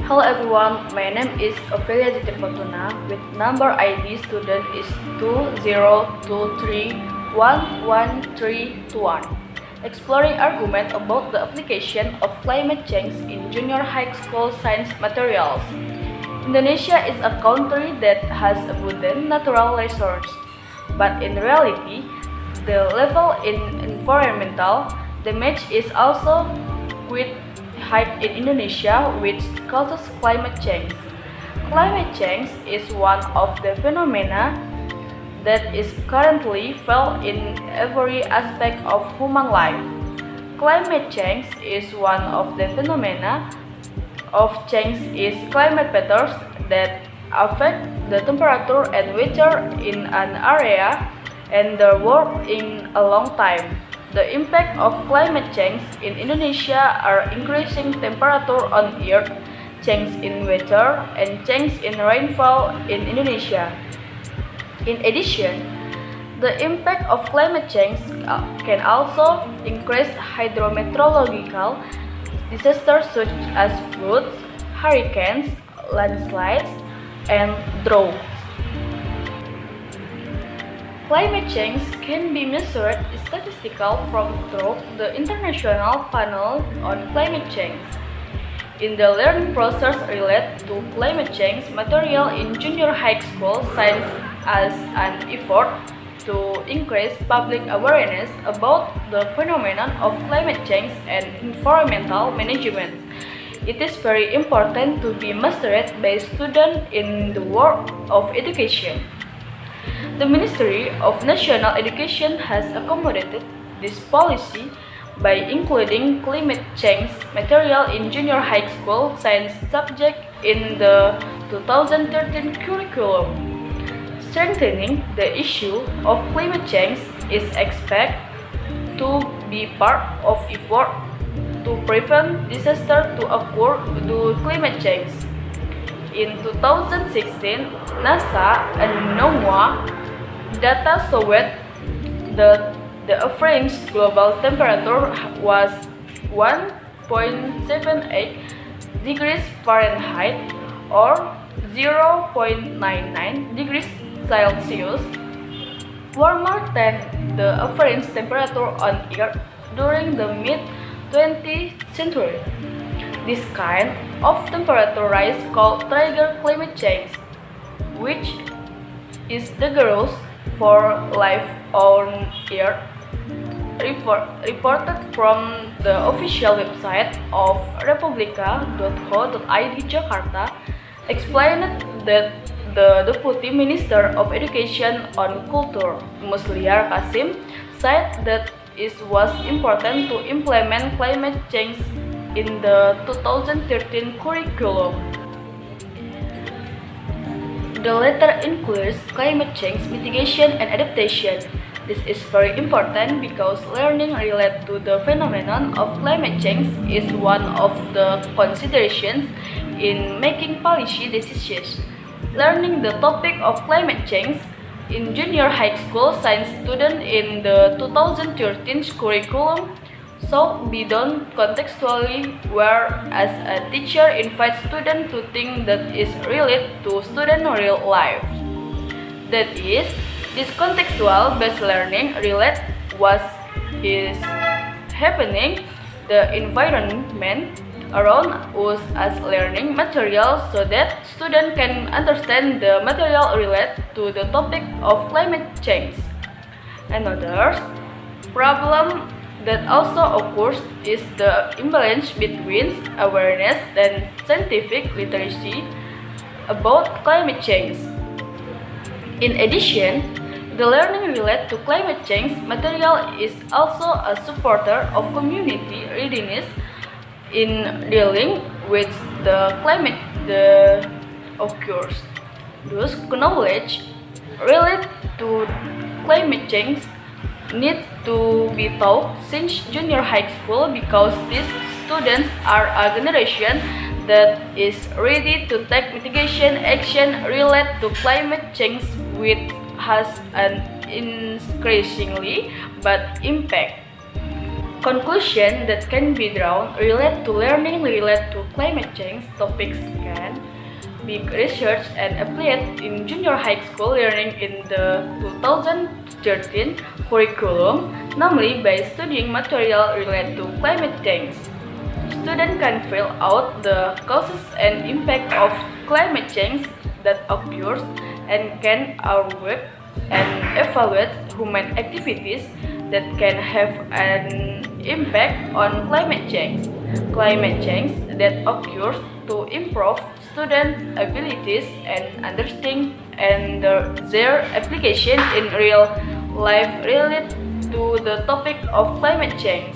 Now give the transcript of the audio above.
Hello everyone, my name is Ovelya Zitry Fortuna with number ID student is 2023111321. Exploring argument about the application of climate change in junior high school science materials. Indonesia is a country that has abundant natural resources, but in reality, the level in environmental damage is also quite high in Indonesia, which causes climate change. Climate change is one of the phenomena that is currently felt in every aspect of human life. Climate change is one of the phenomena of change is climate patterns that affect the temperature and weather in an area and the world in a long time. The impact of climate change in Indonesia are increasing temperature on Earth, change in weather, and change in rainfall in Indonesia. In addition, the impact of climate change can also increase hydrometeorological disasters such as floods, hurricanes, landslides, and droughts. Climate change can be measured statistically through the International Panel on Climate Change. In the learning process related to climate change material in junior high school science as an effort to increase public awareness about the phenomenon of climate change and environmental management. It is very important to be mastered by students in the world of education. The Ministry of National Education has accommodated this policy by including climate change material in junior high school science subject in the 2013 curriculum. Strengthening the issue of climate change is expected to be part of effort to prevent disaster to occur due to climate change. In 2016, NASA and NOAA data showed that the average global temperature was 1.78 degrees Fahrenheit or 0.99 degrees Celsius, warmer than the average temperature on Earth during the mid-20th century. This kind of temperature rise called trigger climate change, which is dangerous for life on Earth. Reported from the official website of republika.go.id Jakarta, explained that the Deputy Minister of Education and Culture, Musliar Kasim, said that it was important to implement climate change in the 2013 curriculum. The latter includes climate change mitigation and adaptation. This is very important because learning related to the phenomenon of climate change is one of the considerations in making policy decisions. Learning the topic of climate change in junior high school science students in the 2013 curriculum should be done contextually, whereas a teacher invites students to think that is related to student real life. That is, this contextual based learning relates what is happening the environment around us as learning material so that students can understand the material related to the topic of climate change. Another problem that also occurs is the imbalance between awareness and scientific literacy about climate change. In addition, the learning related to climate change material is also a supporter of community readiness in dealing with the climate that occurs. Thus, knowledge related to climate change needs to be taught since junior high school because these students are a generation that is ready to take mitigation action related to climate change, which has an increasingly bad impact. Conclusion that can be drawn related to learning related to climate change topics can be researched and applied in junior high school learning in the 2013 curriculum, namely by studying material related to climate change. Students can fill out the causes and impact of climate change that occurs and can argue and evaluate human activities that can have an impact on climate change. Climate change that occurs to improve students' abilities and understanding and their application in real life related to the topic of climate change.